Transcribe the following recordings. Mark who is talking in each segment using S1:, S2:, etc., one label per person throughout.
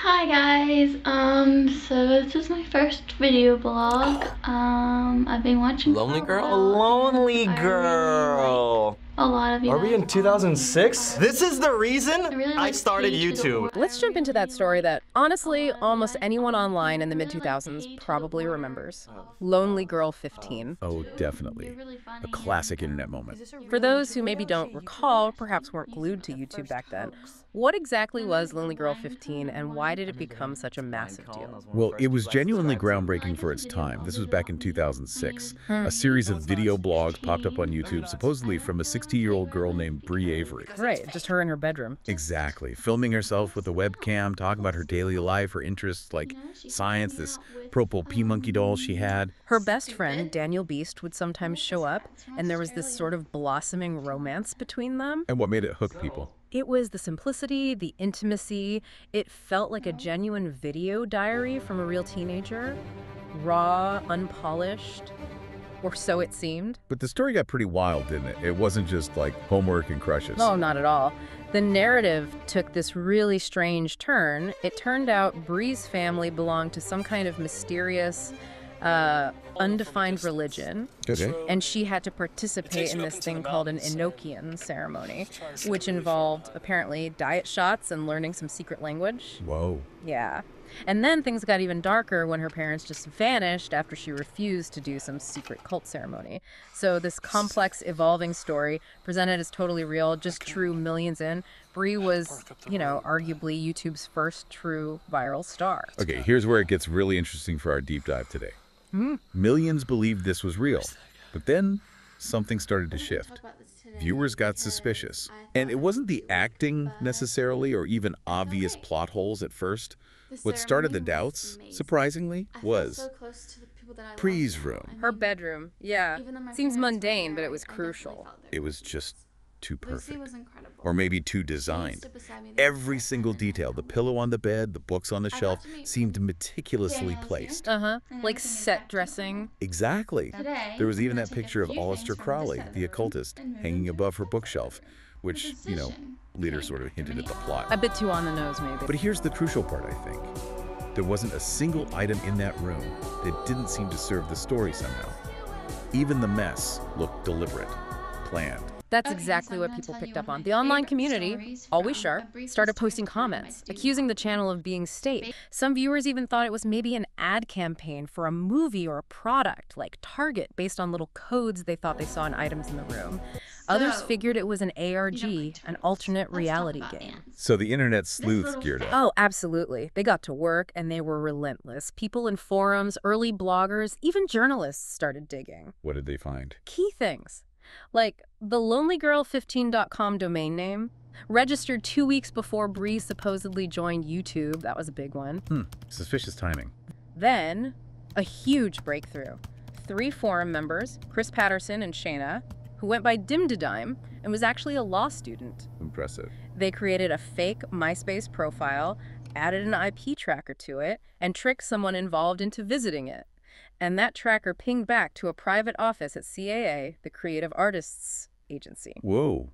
S1: Hi guys, so this is my first video blog. I've been watching
S2: Lonely
S1: for a
S2: girl?
S1: while,
S2: Lonely
S1: and I
S2: girl.
S1: really like a lot of you
S2: Are we in
S1: guys.
S2: 2006? This is the reason
S1: really
S2: I
S1: like
S2: started
S1: page for the
S2: YouTube.
S1: word.
S3: Let's jump into that story that, honestly, almost anyone online in the
S1: Really like
S3: mid-2000s
S1: page for the
S3: probably
S1: word.
S3: remembers. Lonely Girl 15.
S4: Oh, definitely.
S1: You're really funny.
S4: A classic internet moment.
S3: For those who maybe don't recall, perhaps weren't glued to YouTube back then, what exactly was Lonely Girl 15 and why did it become such a massive deal?
S4: Well, it was genuinely groundbreaking for its time. This was back in 2006. A series of video blogs popped up on YouTube, supposedly from a 60-year-old girl named Brie Avery.
S3: Right, just her in her bedroom.
S4: Exactly. Filming herself with a webcam, talking about her daily life, her interests like science, this purple pea monkey doll she had.
S3: Her best friend, Daniel Beast, would sometimes show up, and there was this sort of blossoming romance between them.
S4: And what made it hook people?
S3: It was the simplicity, the intimacy. It felt like a genuine video diary from a real teenager. Raw, unpolished, or so it seemed.
S4: But the story got pretty wild, didn't it? It wasn't just like homework and crushes.
S3: No, not at all. The narrative took this really strange turn. It turned out Brie's family belonged to some kind of mysterious, undefined religion.
S4: Okay.
S3: And she had to participate in this thing called an Enochian ceremony, which involved, apparently, diet shots and learning some secret language.
S4: Whoa.
S3: Yeah. And then things got even darker when her parents just vanished after she refused to do some secret cult ceremony. So this complex, evolving story, presented as totally real, just drew millions in. Brie was, arguably YouTube's first true viral star.
S4: Okay, here's where it gets really interesting for our deep dive today. Millions believed this was real, but then something started to shift. Viewers got suspicious. And it wasn't the acting necessarily or even obvious plot holes at first. What started the doubts, surprisingly, was Brie's room.
S3: Her bedroom, yeah. Seems mundane, but it was crucial.
S4: It was just too perfect. Or maybe too designed. Every single detail, the pillow on the bed, the books on the shelf, seemed meticulously placed.
S3: Like set dressing.
S4: Exactly. There was even that picture of Aleister Crowley, the occultist, hanging above her bookshelf, which, later sort of hinted at the plot.
S3: A bit too on the nose, maybe.
S4: But here's the crucial part, I think. There wasn't a single item in that room that didn't seem to serve the story somehow. Even the mess looked deliberate, planned.
S3: That's exactly what people picked up on. The online community, always sharp, started posting comments, accusing the channel of being staged. Some viewers even thought it was maybe an ad campaign for a movie or a product, like Target, based on little codes they thought they saw in items in the room. Others figured it was an ARG, an alternate reality game.
S4: So the internet sleuths geared up.
S3: Oh, absolutely. They got to work, and they were relentless. People in forums, early bloggers, even journalists started digging.
S4: What did they find?
S3: Key things. Like the lonelygirl15.com domain name, registered 2 weeks before Brie supposedly joined YouTube. That was a big one.
S4: Suspicious timing.
S3: Then, a huge breakthrough. 3 forum members, Chris Patterson and Z'aana, who went by Dimdadime and was actually a law student.
S4: Impressive.
S3: They created a fake MySpace profile, added an IP tracker to it, and tricked someone involved into visiting it. And that tracker pinged back to a private office at CAA, the Creative Artists Agency.
S4: Whoa.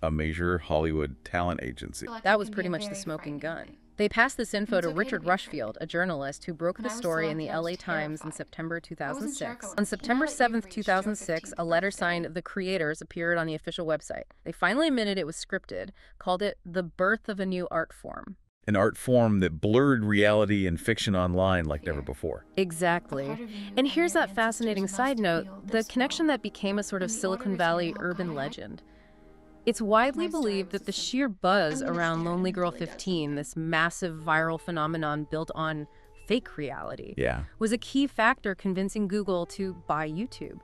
S4: A major Hollywood talent agency.
S3: That was pretty much the smoking gun. They passed this info to Richard Rushfield, a journalist who broke the story in the LA Times in September 2006. On September 7th, 2006, a letter signed The Creators appeared on the official website. They finally admitted it was scripted, called it the birth of a new art form.
S4: An art form that blurred reality and fiction online like never before.
S3: Exactly. And here's that fascinating side note, the connection that became a sort of Silicon Valley urban legend. It's widely believed that the sheer buzz around Lonely Girl 15, this massive viral phenomenon built on fake reality, was a key factor convincing Google to buy YouTube.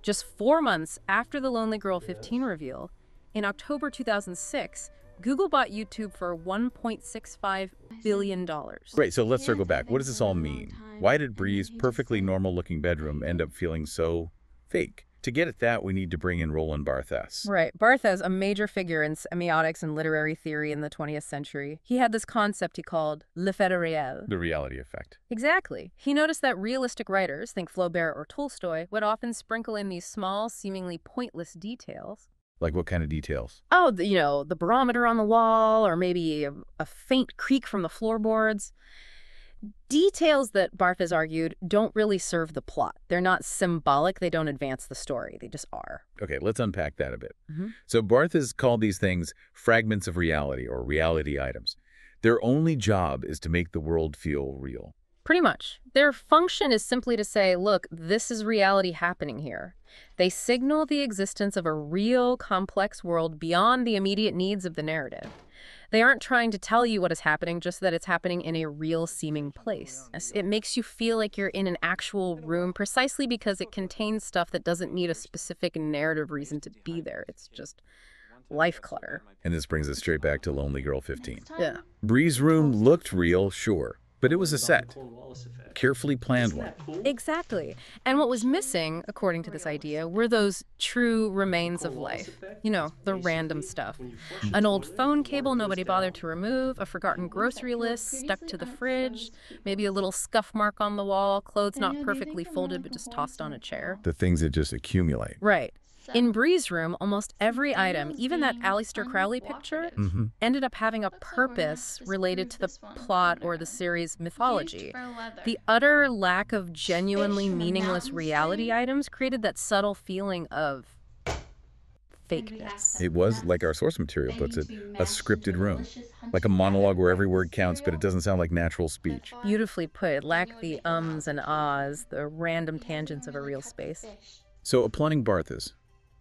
S3: Just 4 months after the Lonely Girl 15 reveal, in October 2006, Google bought YouTube for $1.65 billion.
S4: Great, so let's circle back. What does this all mean? Why did Brie's perfectly normal-looking bedroom end up feeling so fake? To get at that, we need to bring in Roland Barthes.
S3: Right. Barthes, a major figure in semiotics and literary theory in the 20th century. He had this concept he called l'effet réel.
S4: The reality effect.
S3: Exactly. He noticed that realistic writers, think Flaubert or Tolstoy, would often sprinkle in these small, seemingly pointless details
S4: Like what kind of details?
S3: Oh, the barometer on the wall, or maybe a faint creak from the floorboards. Details that Barth has argued don't really serve the plot. They're not symbolic. They don't advance the story. They just are.
S4: Okay, let's unpack that a bit. So Barth has called these things fragments of reality or reality items. Their only job is to make the world feel real.
S3: Pretty much. Their function is simply to say, look, this is reality happening here. They signal the existence of a real, complex world beyond the immediate needs of the narrative. They aren't trying to tell you what is happening, just that it's happening in a real-seeming place. It makes you feel like you're in an actual room precisely because it contains stuff that doesn't need a specific narrative reason to be there. It's just life clutter.
S4: And this brings us straight back to Lonely Girl 15.
S3: Yeah.
S4: Bree's room looked real, sure, but it was a set. Carefully planned one.
S3: Exactly. And what was missing, according to this idea, were those true remains of life. The random stuff. An old phone cable nobody bothered to remove, a forgotten grocery list stuck to the fridge, maybe a little scuff mark on the wall, clothes not perfectly folded but just tossed on a chair.
S4: The things that just accumulate.
S3: Right. In Bree's room, almost every item, even that Aleister Crowley picture, ended up having a purpose related to the plot or the series' mythology. The utter lack of genuinely meaningless reality items created that subtle feeling of fakeness.
S4: It was, like our source material puts it, a scripted room. Like a monologue where every word counts, but it doesn't sound like natural speech.
S3: Beautifully put. It lacked the ums and ahs, the random tangents of a real space.
S4: So applying Barth's,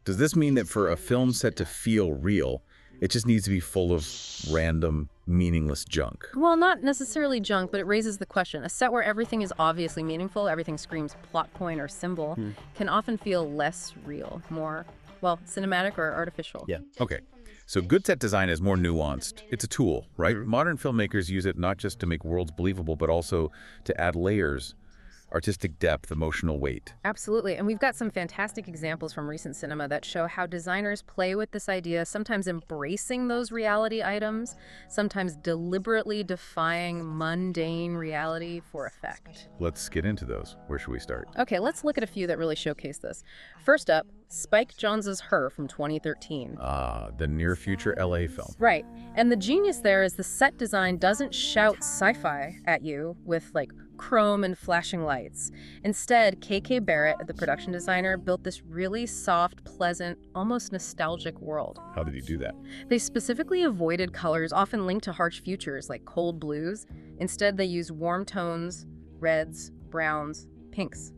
S4: does this mean that for a film set to feel real, it just needs to be full of random, meaningless junk?
S3: Well, not necessarily junk, but it raises the question. A set where everything is obviously meaningful, everything screams plot point or symbol, can often feel less real, more, cinematic or artificial.
S2: Yeah.
S4: Okay, so good set design is more nuanced. It's a tool, right? Modern filmmakers use it not just to make worlds believable, but also to add layers, artistic depth, emotional weight.
S3: Absolutely. And we've got some fantastic examples from recent cinema that show how designers play with this idea, sometimes embracing those reality items, sometimes deliberately defying mundane reality for effect.
S4: Let's get into those. Where should we start?
S3: Okay, let's look at a few that really showcase this. First up, Spike Jonze's Her from 2013.
S4: The near-future LA film.
S3: Right. And the genius there is the set design doesn't shout sci-fi at you with, chrome and flashing lights. Instead, K.K. Barrett, the production designer, built this really soft, pleasant, almost nostalgic world.
S4: How did he do that?
S3: They specifically avoided colors often linked to harsh futures, like cold blues. Instead, they used warm tones, reds, browns, pinks.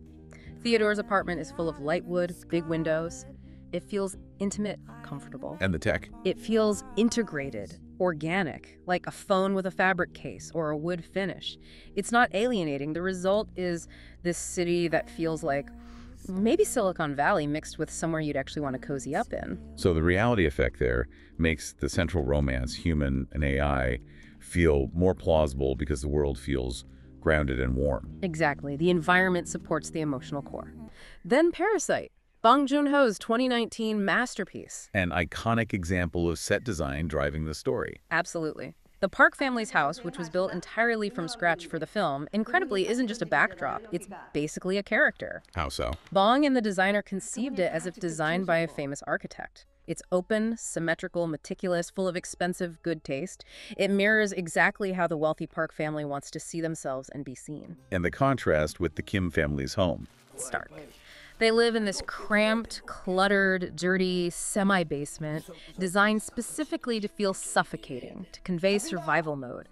S3: Theodore's apartment is full of light wood, big windows. It feels intimate, comfortable.
S4: And the tech?
S3: It feels integrated, organic, like a phone with a fabric case or a wood finish. It's not alienating. The result is this city that feels like maybe Silicon Valley mixed with somewhere you'd actually want to cozy up in.
S4: So the reality effect there makes the central romance, human and AI, feel more plausible because the world feels grounded and warm.
S3: Exactly. The environment supports the emotional core. Then Parasite, Bong Joon-ho's 2019 masterpiece.
S4: An iconic example of set design driving the story.
S3: Absolutely. The Park family's house, which was built entirely from scratch for the film, incredibly isn't just a backdrop. It's basically a character.
S4: How so?
S3: Bong and the designer conceived it as if designed by a famous architect. It's open, symmetrical, meticulous, full of expensive good taste. It mirrors exactly how the wealthy Park family wants to see themselves and be seen.
S4: And the contrast with the Kim family's home.
S3: Stark. They live in this cramped, cluttered, dirty, semi-basement, designed specifically to feel suffocating, to convey survival mode.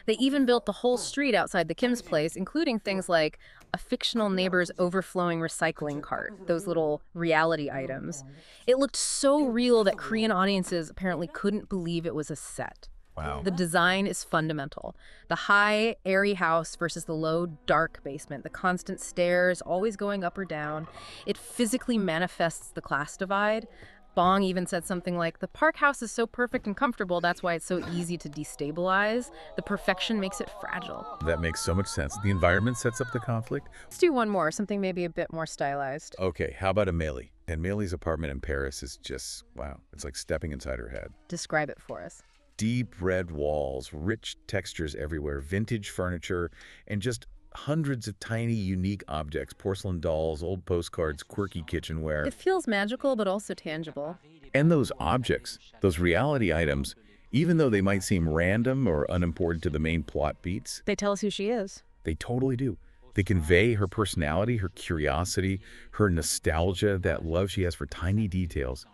S3: They even built the whole street outside the Kim's place, including things like a fictional neighbor's overflowing recycling cart, those little reality items. It looked so real that Korean audiences apparently couldn't believe it was a set.
S4: Wow.
S3: The design is fundamental. The high, airy house versus the low, dark basement, the constant stairs, always going up or down. It physically manifests the class divide. Bong even said something like, the Park house is so perfect and comfortable, that's why it's so easy to destabilize. The perfection makes it fragile.
S4: That makes so much sense. The environment sets up the conflict.
S3: Let's do one more, something maybe a bit more stylized.
S4: Okay, how about Amélie? And Amelie's apartment in Paris is just, wow, it's like stepping inside her head.
S3: Describe it for us.
S4: Deep red walls, rich textures everywhere, vintage furniture, and just hundreds of tiny, unique objects, porcelain dolls, old postcards, quirky kitchenware.
S3: It feels magical, but also tangible.
S4: And those objects, those reality items, even though they might seem random or unimportant to the main plot beats,
S3: They tell us who she is.
S4: they totally do. They convey her personality, her curiosity, her nostalgia, that love she has for tiny details.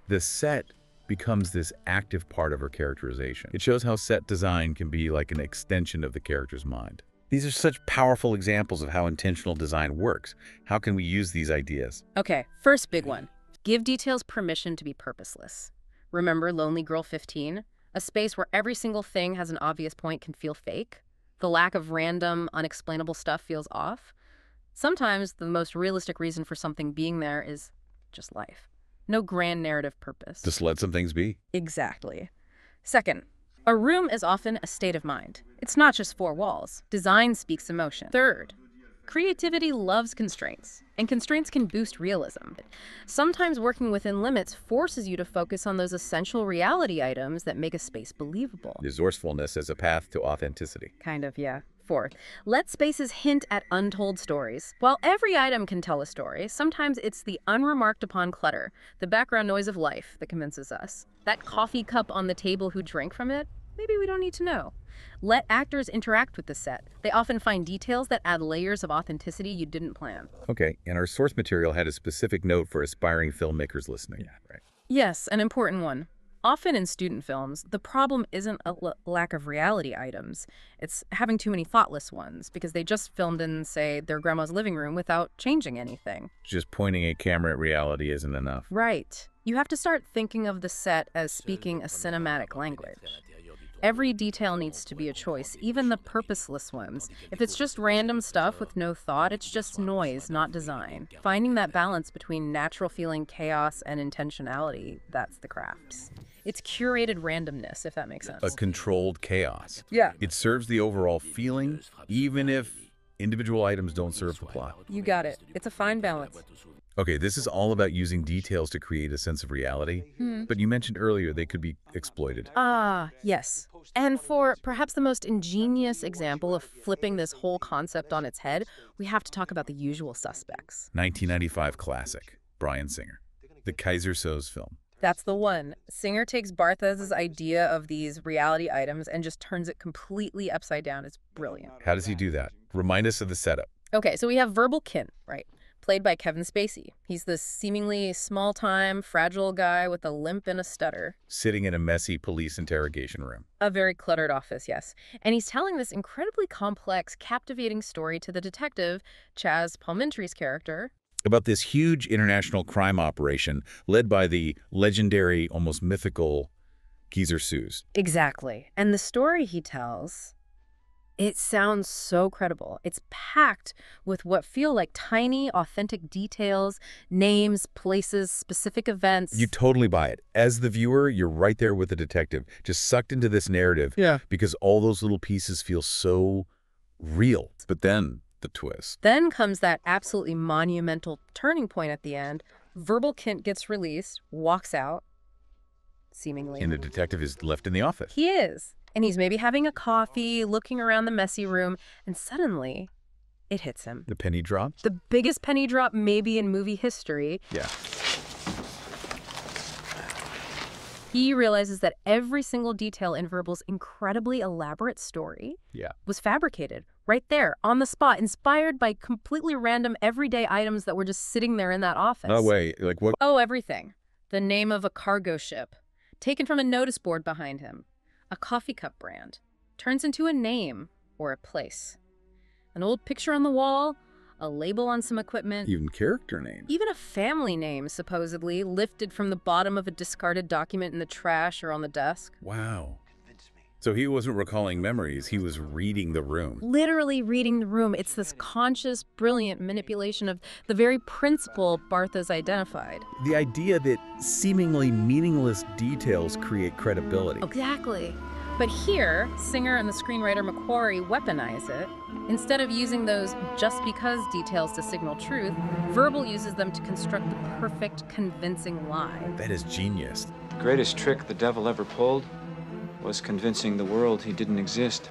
S4: The set becomes this active part of her characterization. It shows how set design can be like an extension of the character's mind. These are such powerful examples of how intentional design works. How can we use these ideas?
S3: Okay, first big one. Give details permission to be purposeless. Remember Lonely Girl 15? A space where every single thing has an obvious point can feel fake. The lack of random, unexplainable stuff feels off. Sometimes the most realistic reason for something being there is just life. No grand narrative purpose.
S4: Just let some things be.
S3: Exactly. Second, a room is often a state of mind. It's not just four walls. Design speaks emotion. Third, creativity loves constraints, and constraints can boost realism. Sometimes working within limits forces you to focus on those essential reality items that make a space believable.
S4: Resourcefulness as a path to authenticity.
S3: Kind of, yeah. Fourth, let spaces hint at untold stories. While every item can tell a story, sometimes it's the unremarked upon clutter, the background noise of life that convinces us. That coffee cup on the table, who drank from it? Maybe we don't need to know. Let actors interact with the set. They often find details that add layers of authenticity you didn't plan.
S4: Okay, and our source material had a specific note for aspiring filmmakers listening. Yeah, right.
S3: Yes, an important one. Often in student films, the problem isn't a lack of reality items. It's having too many thoughtless ones because they just filmed in, say, their grandma's living room without changing anything.
S4: Just pointing a camera at reality isn't enough.
S3: Right. You have to start thinking of the set as speaking a cinematic language. Every detail needs to be a choice, even the purposeless ones. If it's just random stuff with no thought, it's just noise, not design. Finding that balance between natural feeling chaos and intentionality, that's the crafts. It's curated randomness, if that makes sense.
S4: A controlled chaos.
S3: Yeah.
S4: It serves the overall feeling, even if individual items don't serve the plot.
S3: You got it. It's a fine balance.
S4: Okay, this is all about using details to create a sense of reality, but you mentioned earlier they could be exploited.
S3: Ah, yes. And for perhaps the most ingenious example of flipping this whole concept on its head, we have to talk about The Usual Suspects.
S4: 1995 classic, Bryan Singer. The Kaiser Soze film.
S3: That's the one. Singer takes Bartha's idea of these reality items and just turns it completely upside down. It's brilliant.
S4: How does he do that? Remind us of the setup.
S3: Okay, so we have Verbal Kint, right? Played by Kevin Spacey. He's this seemingly small-time, fragile guy with a limp and a stutter.
S4: Sitting in a messy police interrogation room.
S3: A very cluttered office, yes. And he's telling this incredibly complex, captivating story to the detective, Chaz Palminteri's character.
S4: About this huge international crime operation led by the legendary, almost mythical Kaiser Soze.
S3: Exactly. And the story he tells, it sounds so credible. It's packed with what feel like tiny, authentic details, names, places, specific events.
S4: You totally buy it. As the viewer, you're right there with the detective, just sucked into this narrative.
S2: Yeah.
S4: Because all those little pieces feel so real. But then the twist.
S3: Then comes that absolutely monumental turning point at the end. Verbal Kint gets released, walks out, seemingly.
S4: And the detective is left in the office.
S3: He is. And he's maybe having a coffee, looking around the messy room, and suddenly it hits him.
S4: The penny drop?
S3: The biggest penny drop maybe in movie history.
S4: Yeah.
S3: He realizes that every single detail in Verbal's incredibly elaborate story was fabricated right there on the spot, inspired by completely random everyday items that were just sitting there in that office.
S4: No way. Like what?
S3: Oh, everything. The name of a cargo ship, taken from a notice board behind him. A coffee cup brand turns into a name or a place. An old picture on the wall, a label on some equipment.
S4: Even character names.
S3: Even a family name, supposedly, lifted from the bottom of a discarded document in the trash or on the desk.
S4: Wow. So he wasn't recalling memories, he was reading the room.
S3: Literally reading the room. It's this conscious, brilliant manipulation of the very principle Bartha's identified.
S4: The idea that seemingly meaningless details create credibility.
S3: Exactly. But here, Singer and the screenwriter Macquarie weaponize it. Instead of using those just because details to signal truth, Verbal uses them to construct the perfect, convincing lie.
S4: That is genius.
S5: The greatest trick the devil ever pulled was convincing the world he didn't exist.